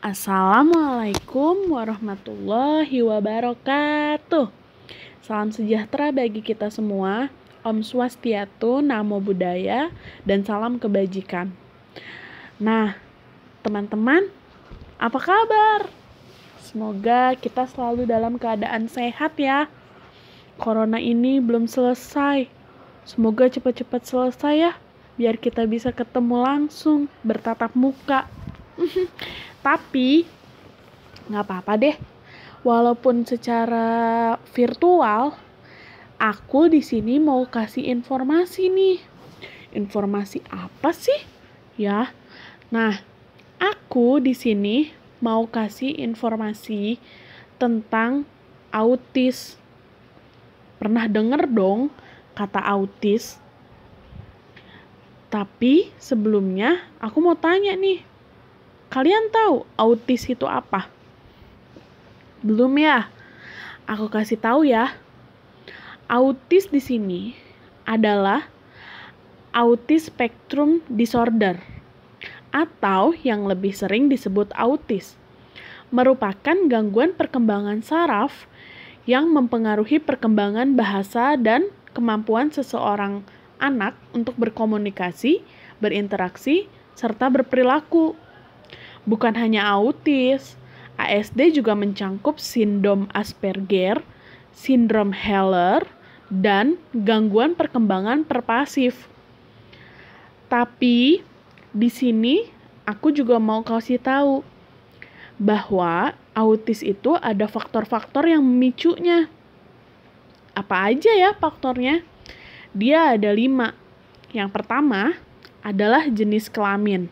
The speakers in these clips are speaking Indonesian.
Assalamualaikum warahmatullahi wabarakatuh. Salam sejahtera bagi kita semua. Om Swastiastu, Namo Buddhaya, dan salam kebajikan. Nah, teman-teman, apa kabar? Semoga kita selalu dalam keadaan sehat ya. Corona ini belum selesai. Semoga cepat-cepat selesai ya, biar kita bisa ketemu langsung, bertatap muka. Tapi nggak apa-apa deh, walaupun secara virtual, aku di sini mau kasih informasi nih. Informasi apa sih? Ya, nah, aku di sini mau kasih informasi tentang autis. Pernah denger dong kata autis? Tapi sebelumnya aku mau tanya nih, kalian tahu autis itu apa? Belum ya? Aku kasih tahu ya. Autis di sini adalah autism spectrum disorder atau yang lebih sering disebut autis. Merupakan gangguan perkembangan saraf yang mempengaruhi perkembangan bahasa dan kemampuan seseorang anak untuk berkomunikasi, berinteraksi, serta berperilaku. Bukan hanya autis, ASD juga mencangkup sindrom Asperger, sindrom Haller, dan gangguan perkembangan pervasif. Tapi di sini aku juga mau kasih tahu bahwa autis itu ada faktor-faktor yang memicunya. Apa aja ya faktornya? Dia ada 5. Yang pertama adalah jenis kelamin.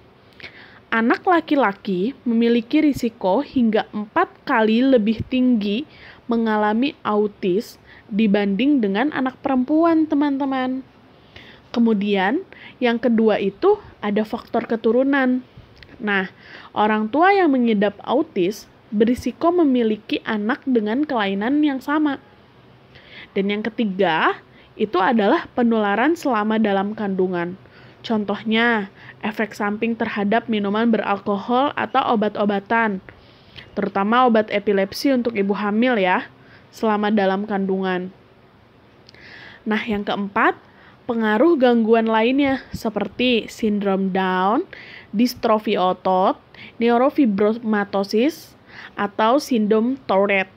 Anak laki-laki memiliki risiko hingga 4 kali lebih tinggi mengalami autis dibanding dengan anak perempuan, teman-teman. Kemudian, yang kedua itu ada faktor keturunan. Nah, orang tua yang mengidap autis berisiko memiliki anak dengan kelainan yang sama. Dan yang ketiga, itu adalah penularan selama dalam kandungan. Contohnya, efek samping terhadap minuman beralkohol atau obat-obatan, terutama obat epilepsi untuk ibu hamil ya, selama dalam kandungan. Nah, yang keempat, pengaruh gangguan lainnya seperti sindrom Down, distrofi otot, neurofibromatosis, atau sindrom Tourette.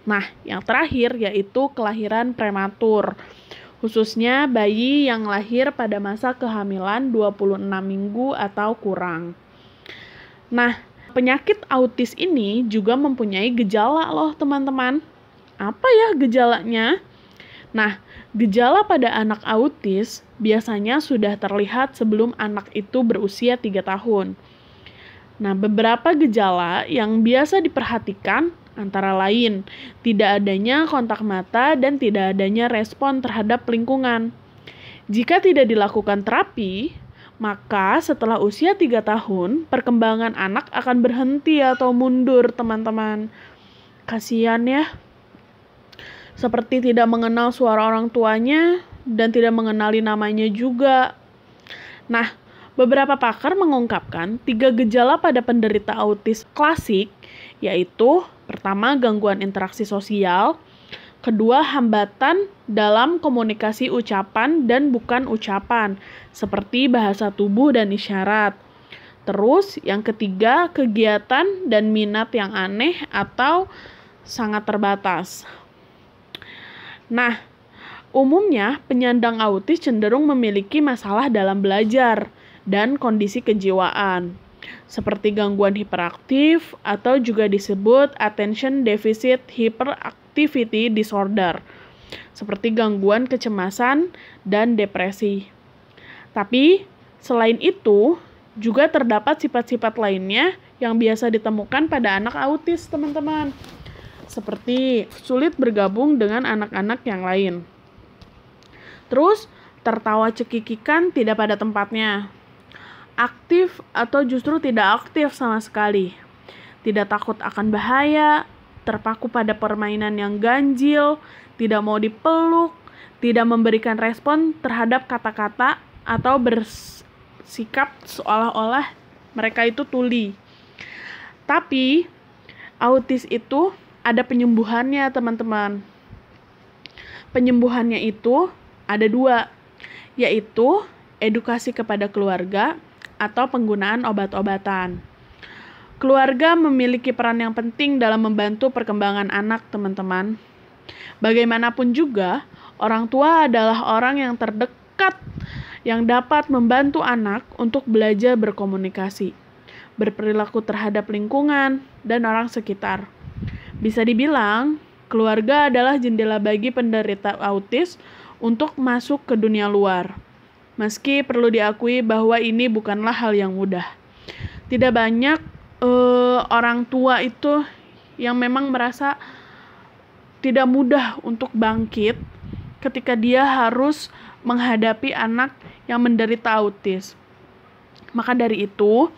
Nah, yang terakhir yaitu kelahiran prematur, khususnya bayi yang lahir pada masa kehamilan 26 minggu atau kurang. Nah, penyakit autis ini juga mempunyai gejala loh teman-teman. Apa ya gejalanya? Nah, gejala pada anak autis biasanya sudah terlihat sebelum anak itu berusia 3 tahun. Nah, beberapa gejala yang biasa diperhatikan antara lain tidak adanya kontak mata dan tidak adanya respon terhadap lingkungan. Jika tidak dilakukan terapi, maka setelah usia 3 tahun, perkembangan anak akan berhenti atau mundur, teman-teman. Kasihan ya. Seperti tidak mengenal suara orang tuanya dan tidak mengenali namanya juga. Nah, beberapa pakar mengungkapkan 3 gejala pada penderita autis klasik, yaitu pertama, gangguan interaksi sosial, kedua, hambatan dalam komunikasi ucapan dan bukan ucapan, seperti bahasa tubuh dan isyarat. Terus, yang ketiga, kegiatan dan minat yang aneh atau sangat terbatas. Nah, umumnya penyandang autis cenderung memiliki masalah dalam belajar dan kondisi kejiwaan, seperti gangguan hiperaktif atau juga disebut attention deficit hyperactivity disorder, seperti gangguan kecemasan dan depresi. Tapi, selain itu, juga terdapat sifat-sifat lainnya yang biasa ditemukan pada anak autis, teman-teman. Seperti sulit bergabung dengan anak-anak yang lain. Terus, tertawa cekikikan tidak pada tempatnya. Aktif atau justru tidak aktif sama sekali. Tidak takut akan bahaya, terpaku pada permainan yang ganjil, tidak mau dipeluk, tidak memberikan respon terhadap kata-kata atau bersikap seolah-olah mereka itu tuli. Tapi autis itu ada penyembuhannya, teman-teman. Penyembuhannya itu ada 2, yaitu edukasi kepada keluarga atau penggunaan obat-obatan. Keluarga memiliki peran yang penting dalam membantu perkembangan anak, teman-teman. Bagaimanapun juga, orang tua adalah orang yang terdekat yang dapat membantu anak untuk belajar berkomunikasi, berperilaku terhadap lingkungan, dan orang sekitar. Bisa dibilang, keluarga adalah jendela bagi penderita autis untuk masuk ke dunia luar. Meski perlu diakui bahwa ini bukanlah hal yang mudah. Tidak banyak orang tua itu yang memang merasa tidak mudah untuk bangkit ketika dia harus menghadapi anak yang menderita autis. Maka dari itu,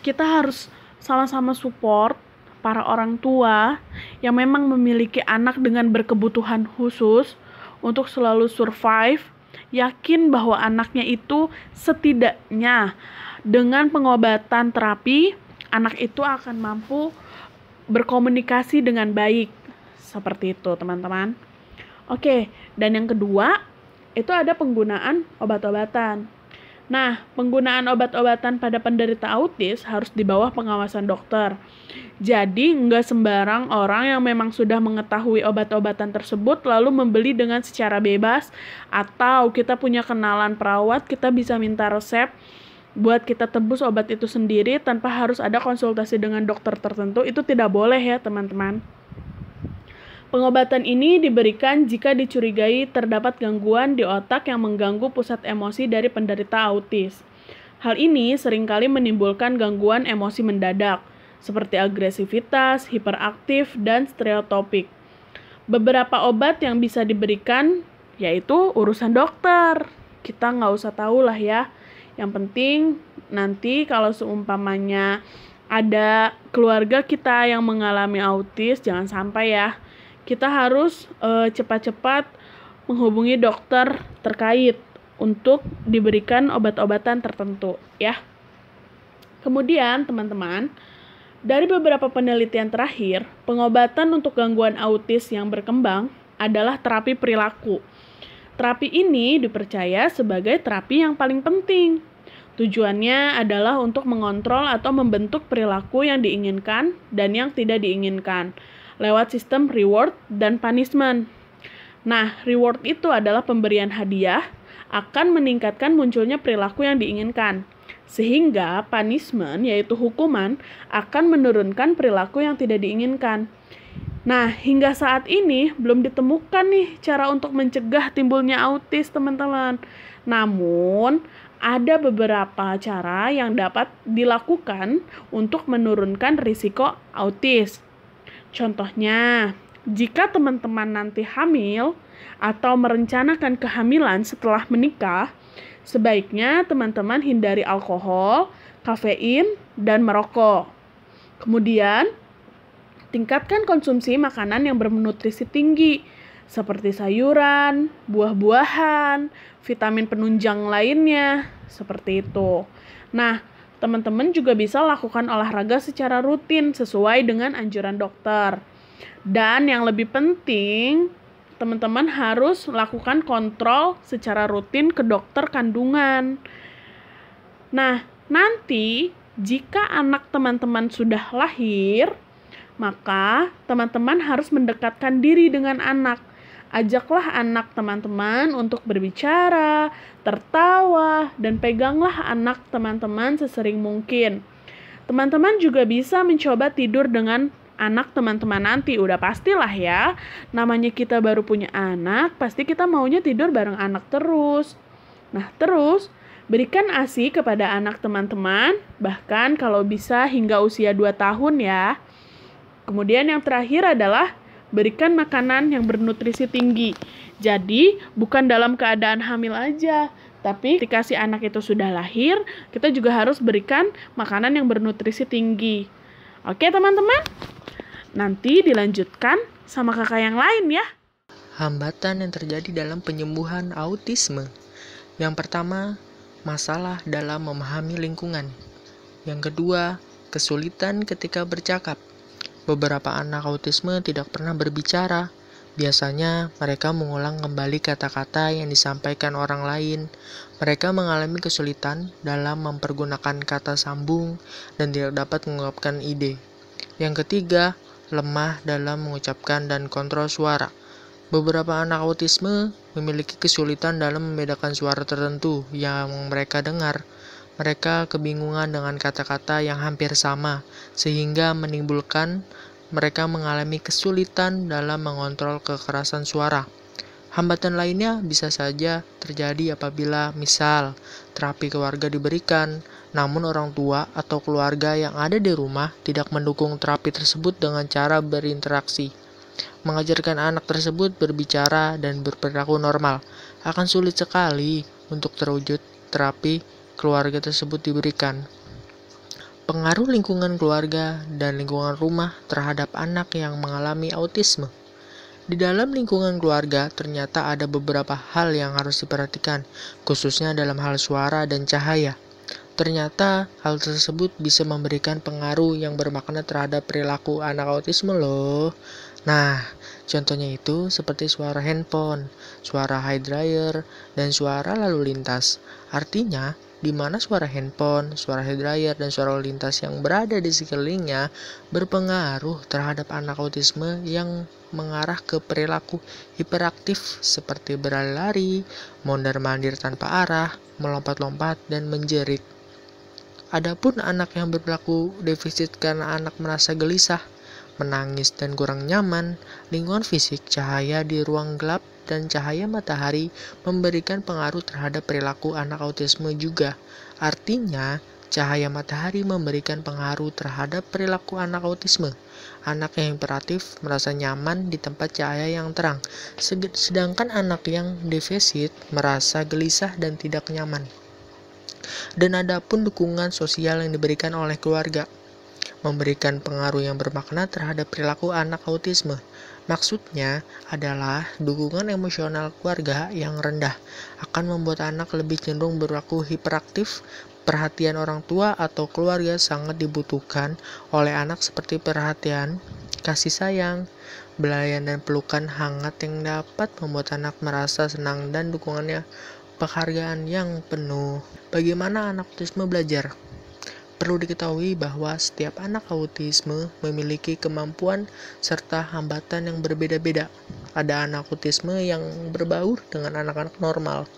kita harus sama-sama support para orang tua yang memang memiliki anak dengan berkebutuhan khusus untuk selalu survive, yakin bahwa anaknya itu setidaknya dengan pengobatan terapi, anak itu akan mampu berkomunikasi dengan baik. Seperti itu, teman-teman. Oke, dan yang kedua, itu ada penggunaan obat-obatan. Nah, penggunaan obat-obatan pada penderita autis harus di bawah pengawasan dokter. Jadi, nggak sembarang orang yang memang sudah mengetahui obat-obatan tersebut lalu membeli dengan secara bebas, atau kita punya kenalan perawat, kita bisa minta resep buat kita tebus obat itu sendiri tanpa harus ada konsultasi dengan dokter tertentu. Itu tidak boleh ya, teman-teman. Pengobatan ini diberikan jika dicurigai terdapat gangguan di otak yang mengganggu pusat emosi dari penderita autis. Hal ini seringkali menimbulkan gangguan emosi mendadak, seperti agresivitas, hiperaktif, dan stereotipik. Beberapa obat yang bisa diberikan yaitu urusan dokter. Kita nggak usah tahu lah ya. Yang penting nanti kalau seumpamanya ada keluarga kita yang mengalami autis, jangan sampai ya. Kita harus cepat-cepat menghubungi dokter terkait untuk diberikan obat-obatan tertentu ya. Kemudian teman-teman, dari beberapa penelitian terakhir, pengobatan untuk gangguan autis yang berkembang adalah terapi perilaku. Terapi ini dipercaya sebagai terapi yang paling penting. Tujuannya adalah untuk mengontrol atau membentuk perilaku yang diinginkan dan yang tidak diinginkan lewat sistem reward dan punishment. Nah, reward itu adalah pemberian hadiah akan meningkatkan munculnya perilaku yang diinginkan. Sehingga punishment, yaitu hukuman, akan menurunkan perilaku yang tidak diinginkan. Nah, hingga saat ini belum ditemukan nih cara untuk mencegah timbulnya autis, teman-teman. Namun, ada beberapa cara yang dapat dilakukan untuk menurunkan risiko autis. Contohnya, jika teman-teman nanti hamil atau merencanakan kehamilan setelah menikah, sebaiknya teman-teman hindari alkohol, kafein, dan merokok. Kemudian, tingkatkan konsumsi makanan yang bernutrisi tinggi, seperti sayuran, buah-buahan, vitamin penunjang lainnya, seperti itu. Nah, teman-teman juga bisa lakukan olahraga secara rutin sesuai dengan anjuran dokter. Dan yang lebih penting, teman-teman harus lakukan kontrol secara rutin ke dokter kandungan. Nah, nanti jika anak teman-teman sudah lahir, maka teman-teman harus mendekatkan diri dengan anak. Ajaklah anak teman-teman untuk berbicara, tertawa, dan peganglah anak teman-teman sesering mungkin. Teman-teman juga bisa mencoba tidur dengan anak teman-teman nanti. Udah pastilah ya, namanya kita baru punya anak, pasti kita maunya tidur bareng anak terus. Nah, terus berikan ASI kepada anak teman-teman, bahkan kalau bisa hingga usia 2 tahun ya. Kemudian yang terakhir adalah berikan makanan yang bernutrisi tinggi. Jadi, bukan dalam keadaan hamil aja, tapi ketika si anak itu sudah lahir, kita juga harus berikan makanan yang bernutrisi tinggi. Oke, teman-teman? Nanti dilanjutkan sama kakak yang lain ya. Hambatan yang terjadi dalam penyembuhan autisme. Yang pertama, masalah dalam memahami lingkungan. Yang kedua, kesulitan ketika bercakap. Beberapa anak autisme tidak pernah berbicara. Biasanya mereka mengulang kembali kata-kata yang disampaikan orang lain. Mereka mengalami kesulitan dalam mempergunakan kata sambung dan tidak dapat mengungkapkan ide. Yang ketiga, lemah dalam mengucapkan dan kontrol suara. Beberapa anak autisme memiliki kesulitan dalam membedakan suara tertentu yang mereka dengar. Mereka kebingungan dengan kata-kata yang hampir sama, sehingga menimbulkan mereka mengalami kesulitan dalam mengontrol kekerasan suara. Hambatan lainnya bisa saja terjadi apabila misal terapi keluarga diberikan, namun orang tua atau keluarga yang ada di rumah tidak mendukung terapi tersebut dengan cara berinteraksi. Mengajarkan anak tersebut berbicara dan berperilaku normal akan sulit sekali untuk terwujud terapi keluarga tersebut diberikan. Pengaruh lingkungan keluarga dan lingkungan rumah terhadap anak yang mengalami autisme. Di dalam lingkungan keluarga ternyata ada beberapa hal yang harus diperhatikan, khususnya dalam hal suara dan cahaya. Ternyata hal tersebut bisa memberikan pengaruh yang bermakna terhadap perilaku anak autisme loh. Nah, contohnya itu seperti suara handphone, suara hair dryer, dan suara lalu lintas. Artinya, di mana suara handphone, suara hair dryer, dan suara lalu lintas yang berada di sekelilingnya berpengaruh terhadap anak autisme yang mengarah ke perilaku hiperaktif seperti berlari-lari, mondar-mandir tanpa arah, melompat-lompat, dan menjerit. Adapun anak yang berperilaku defisit karena anak merasa gelisah, menangis dan kurang nyaman, lingkungan fisik, cahaya di ruang gelap, dan cahaya matahari memberikan pengaruh terhadap perilaku anak autisme juga. Artinya, cahaya matahari memberikan pengaruh terhadap perilaku anak autisme. Anak yang hiperaktif merasa nyaman di tempat cahaya yang terang, sedangkan anak yang defisit merasa gelisah dan tidak nyaman. Dan ada pun dukungan sosial yang diberikan oleh keluarga memberikan pengaruh yang bermakna terhadap perilaku anak autisme. Maksudnya adalah dukungan emosional keluarga yang rendah akan membuat anak lebih cenderung berlaku hiperaktif. Perhatian orang tua atau keluarga sangat dibutuhkan oleh anak seperti perhatian, kasih sayang, belayan dan pelukan hangat yang dapat membuat anak merasa senang dan dukungannya penghargaan yang penuh. Bagaimana anak autisme belajar? Perlu diketahui bahwa setiap anak autisme memiliki kemampuan serta hambatan yang berbeda-beda. Ada anak autisme yang berbaur dengan anak-anak normal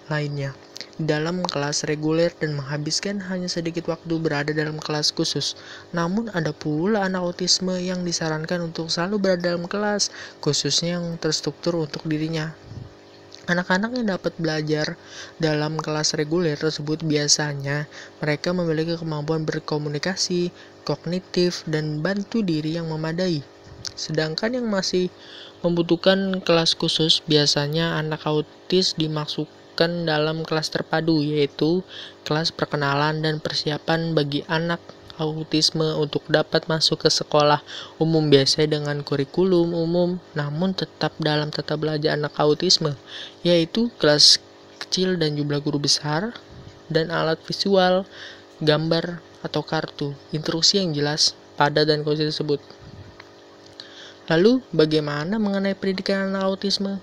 lainnya dalam kelas reguler dan menghabiskan hanya sedikit waktu berada dalam kelas khusus. Namun ada pula anak autisme yang disarankan untuk selalu berada dalam kelas, khususnya yang terstruktur untuk dirinya. Anak-anak yang dapat belajar dalam kelas reguler tersebut biasanya mereka memiliki kemampuan berkomunikasi, kognitif, dan bantu diri yang memadai. Sedangkan yang masih membutuhkan kelas khusus biasanya anak autis dimasukkan dalam kelas terpadu, yaitu kelas perkenalan dan persiapan bagi anak autisme untuk dapat masuk ke sekolah umum biasa dengan kurikulum umum namun tetap dalam tata belajar anak autisme, yaitu kelas kecil dan jumlah guru besar dan alat visual, gambar atau kartu, instruksi yang jelas, padat dan konsisten tersebut. Lalu bagaimana mengenai pendidikan anak autisme?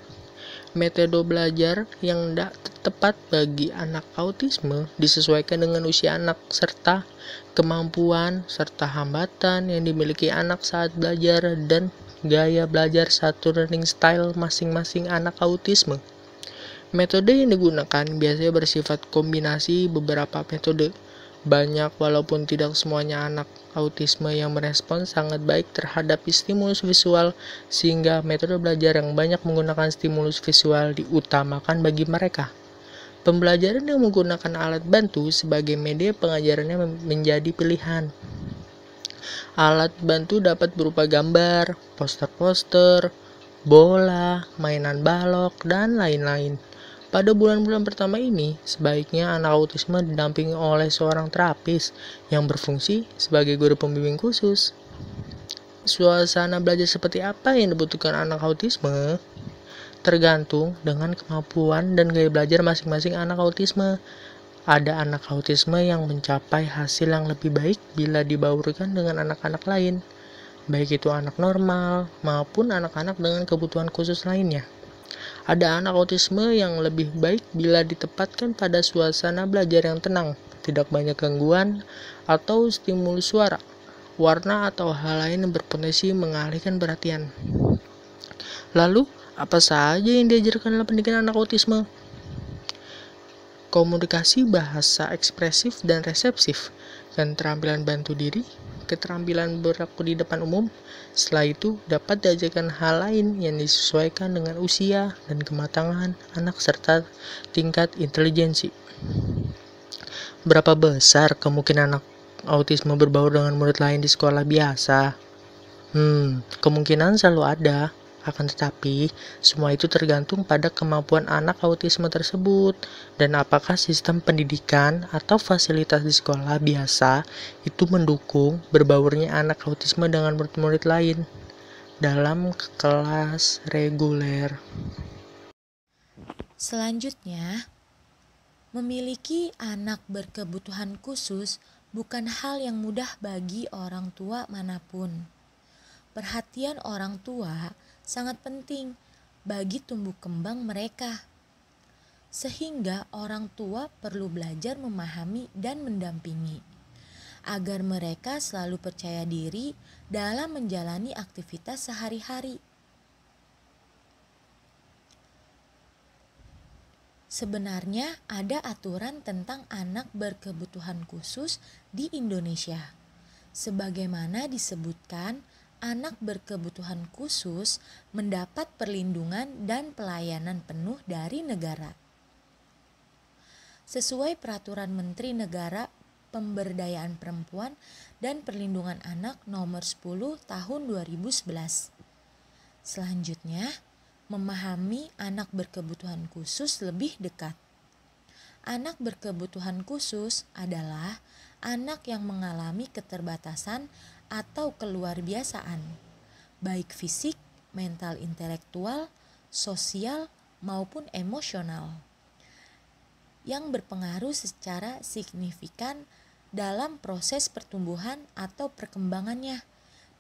Metode belajar yang tepat bagi anak autisme disesuaikan dengan usia anak serta kemampuan serta hambatan yang dimiliki anak saat belajar dan gaya belajar satu learning style masing-masing anak autisme. Metode yang digunakan biasanya bersifat kombinasi beberapa metode. Banyak walaupun tidak semuanya anak autisme yang merespon sangat baik terhadap stimulus visual, sehingga metode belajar yang banyak menggunakan stimulus visual diutamakan bagi mereka. Pembelajaran yang menggunakan alat bantu sebagai media pengajarannya menjadi pilihan. Alat bantu dapat berupa gambar, poster-poster, bola, mainan balok, dan lain-lain. Pada bulan-bulan pertama ini, sebaiknya anak autisme didampingi oleh seorang terapis yang berfungsi sebagai guru pembimbing khusus. Suasana belajar seperti apa yang dibutuhkan anak autisme? Tergantung dengan kemampuan dan gaya belajar masing-masing anak autisme. Ada anak autisme yang mencapai hasil yang lebih baik bila dibaurkan dengan anak-anak lain, baik itu anak normal maupun anak-anak dengan kebutuhan khusus lainnya. Ada anak autisme yang lebih baik bila ditempatkan pada suasana belajar yang tenang, tidak banyak gangguan atau stimulus suara, warna atau hal lain yang berpotensi mengalihkan perhatian. Lalu, apa saja yang diajarkan dalam pendidikan anak autisme? Komunikasi bahasa ekspresif dan resepsif, keterampilan bantu diri, keterampilan berlaku di depan umum. Setelah itu, dapat diajarkan hal lain yang disesuaikan dengan usia dan kematangan anak serta tingkat intelijensi. Berapa besar kemungkinan anak autisme berbaur dengan murid lain di sekolah biasa? Kemungkinan selalu ada. Akan tetapi, semua itu tergantung pada kemampuan anak autisme tersebut dan apakah sistem pendidikan atau fasilitas di sekolah biasa itu mendukung berbaurnya anak autisme dengan murid-murid lain dalam kelas reguler. Selanjutnya, memiliki anak berkebutuhan khusus bukan hal yang mudah bagi orang tua manapun. Perhatian orang tua sangat penting bagi tumbuh kembang mereka, sehingga orang tua perlu belajar memahami dan mendampingi, agar mereka selalu percaya diri dalam menjalani aktivitas sehari-hari. Sebenarnya ada aturan tentang anak berkebutuhan khusus di Indonesia. Sebagaimana disebutkan, anak berkebutuhan khusus mendapat perlindungan dan pelayanan penuh dari negara. Sesuai Peraturan Menteri Negara Pemberdayaan Perempuan dan Perlindungan Anak Nomor 10 Tahun 2011. Selanjutnya, memahami anak berkebutuhan khusus lebih dekat. Anak berkebutuhan khusus adalah anak yang mengalami keterbatasan atau keluarbiasaan, baik fisik, mental, intelektual, sosial, maupun emosional, yang berpengaruh secara signifikan dalam proses pertumbuhan atau perkembangannya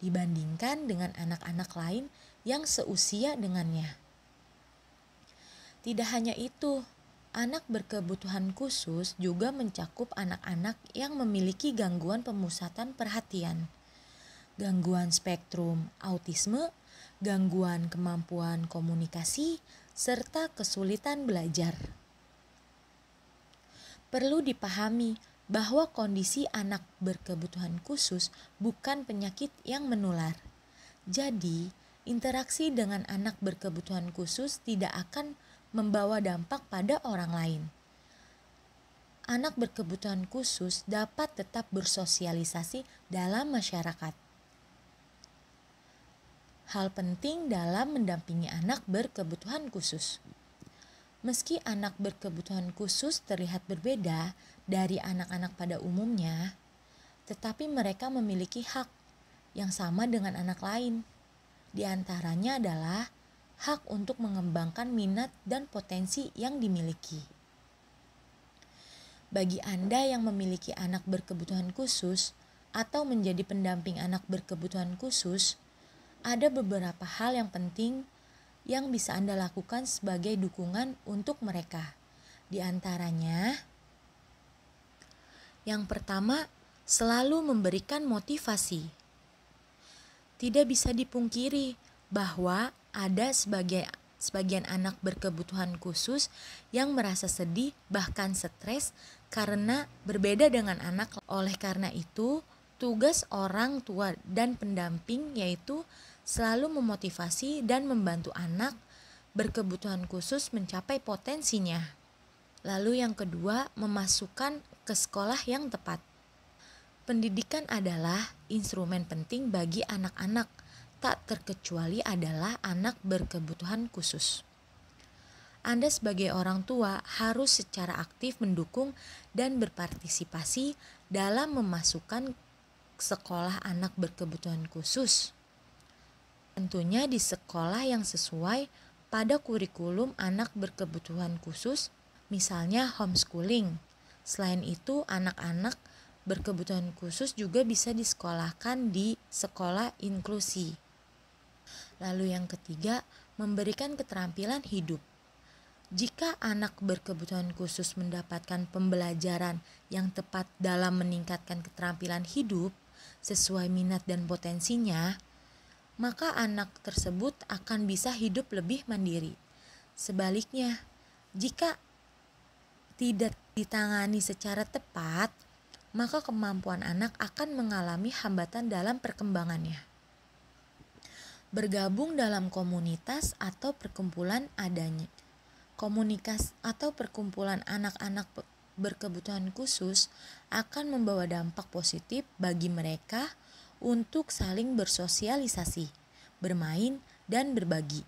dibandingkan dengan anak-anak lain yang seusia dengannya. Tidak hanya itu, anak berkebutuhan khusus juga mencakup anak-anak yang memiliki gangguan pemusatan perhatian, gangguan spektrum autisme, gangguan kemampuan komunikasi, serta kesulitan belajar. Perlu dipahami bahwa kondisi anak berkebutuhan khusus bukan penyakit yang menular. Jadi, interaksi dengan anak berkebutuhan khusus tidak akan membawa dampak pada orang lain. Anak berkebutuhan khusus dapat tetap bersosialisasi dalam masyarakat. Hal penting dalam mendampingi anak berkebutuhan khusus. Meski anak berkebutuhan khusus terlihat berbeda dari anak-anak pada umumnya, tetapi mereka memiliki hak yang sama dengan anak lain. Di antaranya adalah hak untuk mengembangkan minat dan potensi yang dimiliki. Bagi Anda yang memiliki anak berkebutuhan khusus atau menjadi pendamping anak berkebutuhan khusus, ada beberapa hal yang penting yang bisa Anda lakukan sebagai dukungan untuk mereka. Di antaranya, yang pertama, selalu memberikan motivasi. Tidak bisa dipungkiri bahwa ada sebagian anak berkebutuhan khusus yang merasa sedih bahkan stres karena berbeda dengan anak. Oleh karena itu, tugas orang tua dan pendamping yaitu selalu memotivasi dan membantu anak berkebutuhan khusus mencapai potensinya. Lalu yang kedua, memasukkan ke sekolah yang tepat. Pendidikan adalah instrumen penting bagi anak-anak, tak terkecuali adalah anak berkebutuhan khusus. Anda sebagai orang tua harus secara aktif mendukung dan berpartisipasi dalam memasukkan sekolah anak berkebutuhan khusus. Tentunya di sekolah yang sesuai pada kurikulum anak berkebutuhan khusus, misalnya homeschooling, Selain itu, anak-anak berkebutuhan khusus juga bisa disekolahkan di sekolah inklusi. Lalu yang ketiga, memberikan keterampilan hidup. Jika anak berkebutuhan khusus mendapatkan pembelajaran yang tepat dalam meningkatkan keterampilan hidup sesuai minat dan potensinya, maka anak tersebut akan bisa hidup lebih mandiri. Sebaliknya, jika tidak ditangani secara tepat, maka kemampuan anak akan mengalami hambatan dalam perkembangannya. Bergabung dalam komunitas atau perkumpulan adanya. Komunitas atau perkumpulan anak-anak berkebutuhan khusus akan membawa dampak positif bagi mereka untuk saling bersosialisasi, bermain, dan berbagi.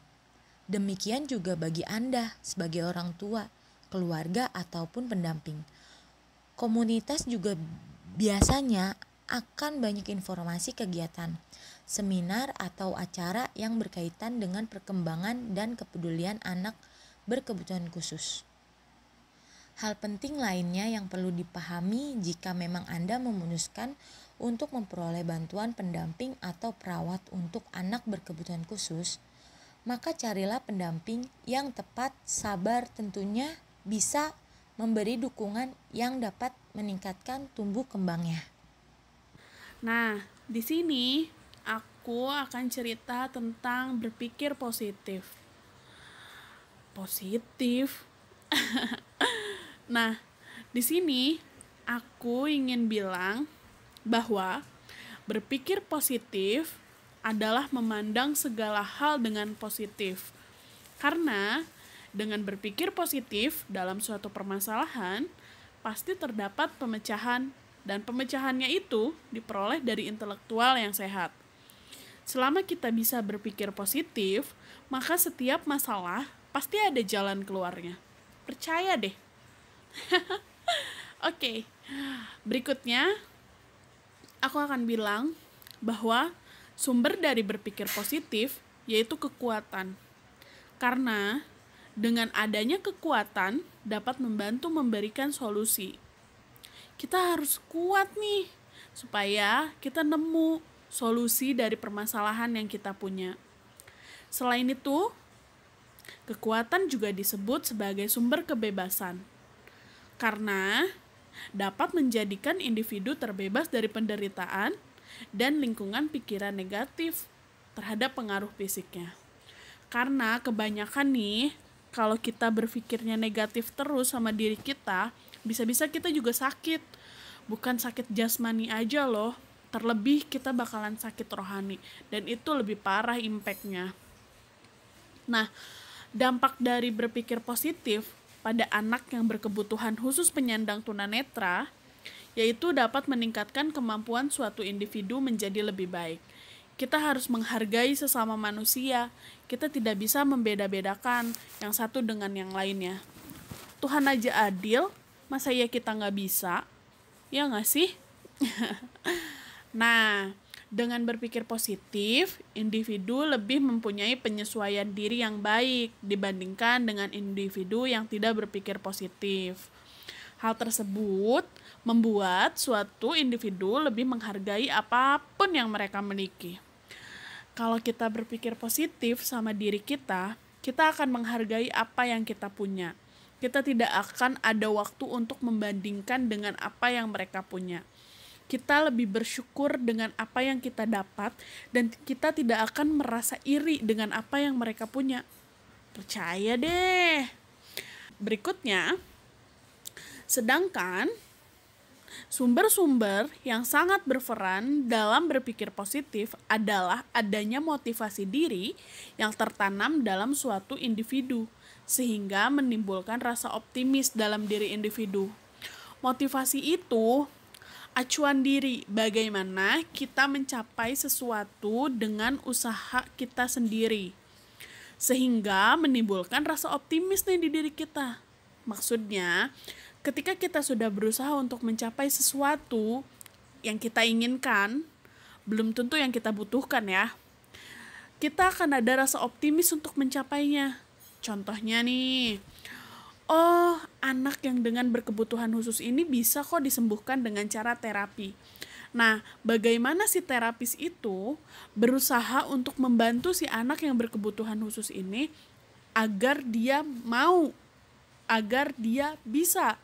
Demikian juga bagi Anda sebagai orang tua, keluarga, ataupun pendamping. Komunitas juga biasanya akan banyak informasi kegiatan, seminar atau acara yang berkaitan dengan perkembangan dan kepedulian anak berkebutuhan khusus. Hal penting lainnya yang perlu dipahami jika memang Anda memutuskan untuk memperoleh bantuan pendamping atau perawat untuk anak berkebutuhan khusus, maka carilah pendamping yang tepat, sabar, tentunya bisa memberi dukungan yang dapat meningkatkan tumbuh kembangnya. Nah, di sini aku akan cerita tentang berpikir positif. Positif. Nah, di sini aku ingin bilang bahwa berpikir positif adalah memandang segala hal dengan positif. Karena dengan berpikir positif dalam suatu permasalahan, pasti terdapat pemecahan, dan pemecahannya itu diperoleh dari intelektual yang sehat. Selama kita bisa berpikir positif, maka setiap masalah pasti ada jalan keluarnya. Percaya deh. Oke, berikutnya aku akan bilang bahwa sumber dari berpikir positif yaitu kekuatan. Karena dengan adanya kekuatan dapat membantu memberikan solusi. Kita harus kuat nih supaya kita nemu solusi dari permasalahan yang kita punya. Selain itu, kekuatan juga disebut sebagai sumber kebebasan. Karena dapat menjadikan individu terbebas dari penderitaan dan lingkungan pikiran negatif terhadap pengaruh fisiknya. Karena kebanyakan nih, kalau kita berpikirnya negatif terus sama diri kita, bisa-bisa kita juga sakit. Bukan sakit jasmani aja loh, terlebih kita bakalan sakit rohani. Dan itu lebih parah impactnya. Nah, dampak dari berpikir positif pada anak yang berkebutuhan khusus penyandang tunanetra, yaitu dapat meningkatkan kemampuan suatu individu menjadi lebih baik. Kita harus menghargai sesama manusia. Kita tidak bisa membeda-bedakan yang satu dengan yang lainnya. Tuhan aja adil, masa ya kita nggak bisa? Ya nggak sih? Nah, dengan berpikir positif, individu lebih mempunyai penyesuaian diri yang baik dibandingkan dengan individu yang tidak berpikir positif. Hal tersebut membuat suatu individu lebih menghargai apapun yang mereka miliki. Kalau kita berpikir positif sama diri kita akan menghargai apa yang kita punya. Kita tidak akan ada waktu untuk membandingkan dengan apa yang mereka punya. Kita lebih bersyukur dengan apa yang kita dapat dan kita tidak akan merasa iri dengan apa yang mereka punya. Percaya deh. Berikutnya, sedangkan sumber-sumber yang sangat berperan dalam berpikir positif adalah adanya motivasi diri yang tertanam dalam suatu individu, sehingga menimbulkan rasa optimis dalam diri individu. Motivasi itu acuan diri bagaimana kita mencapai sesuatu dengan usaha kita sendiri, sehingga menimbulkan rasa optimis nih di diri kita. Maksudnya, ketika kita sudah berusaha untuk mencapai sesuatu yang kita inginkan, belum tentu yang kita butuhkan ya. Kita akan ada rasa optimis untuk mencapainya. Contohnya nih, oh, anak yang dengan berkebutuhan khusus ini bisa kok disembuhkan dengan cara terapi. Nah, bagaimana si terapis itu berusaha untuk membantu si anak yang berkebutuhan khusus ini agar dia mau, agar dia bisa,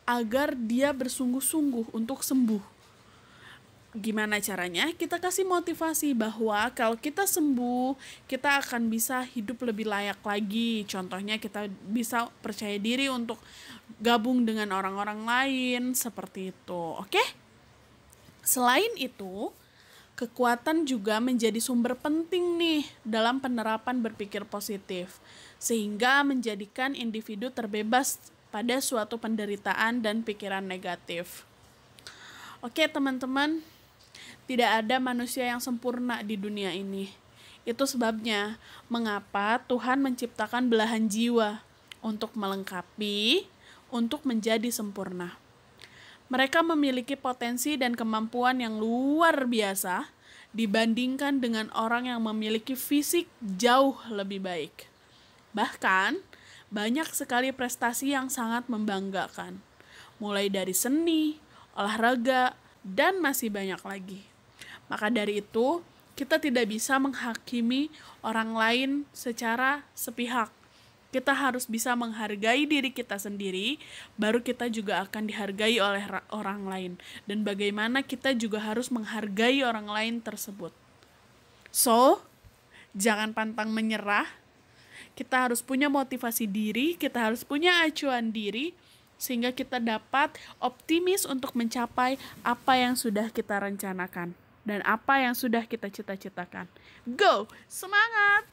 agar dia bersungguh-sungguh untuk sembuh. Gimana caranya? Kita kasih motivasi bahwa kalau kita sembuh, kita akan bisa hidup lebih layak lagi. Contohnya kita bisa percaya diri untuk gabung dengan orang-orang lain, seperti itu. Oke? Selain itu, kekuatan juga menjadi sumber penting nih dalam penerapan berpikir positif, sehingga menjadikan individu terbebas pada suatu penderitaan dan pikiran negatif. Oke teman-teman, tidak ada manusia yang sempurna di dunia ini. Itu sebabnya mengapa Tuhan menciptakan belahan jiwa untuk melengkapi, untuk menjadi sempurna. Mereka memiliki potensi dan kemampuan yang luar biasa dibandingkan dengan orang yang memiliki fisik jauh lebih baik. Bahkan, banyak sekali prestasi yang sangat membanggakan. Mulai dari seni, olahraga, dan masih banyak lagi. Maka dari itu, kita tidak bisa menghakimi orang lain secara sepihak. Kita harus bisa menghargai diri kita sendiri, baru kita juga akan dihargai oleh orang lain. Dan bagaimana kita juga harus menghargai orang lain tersebut. So, jangan pantang menyerah. Kita harus punya motivasi diri, kita harus punya acuan diri, sehingga kita dapat optimis untuk mencapai apa yang sudah kita rencanakan dan apa yang sudah kita cita-citakan. Go! Semangat!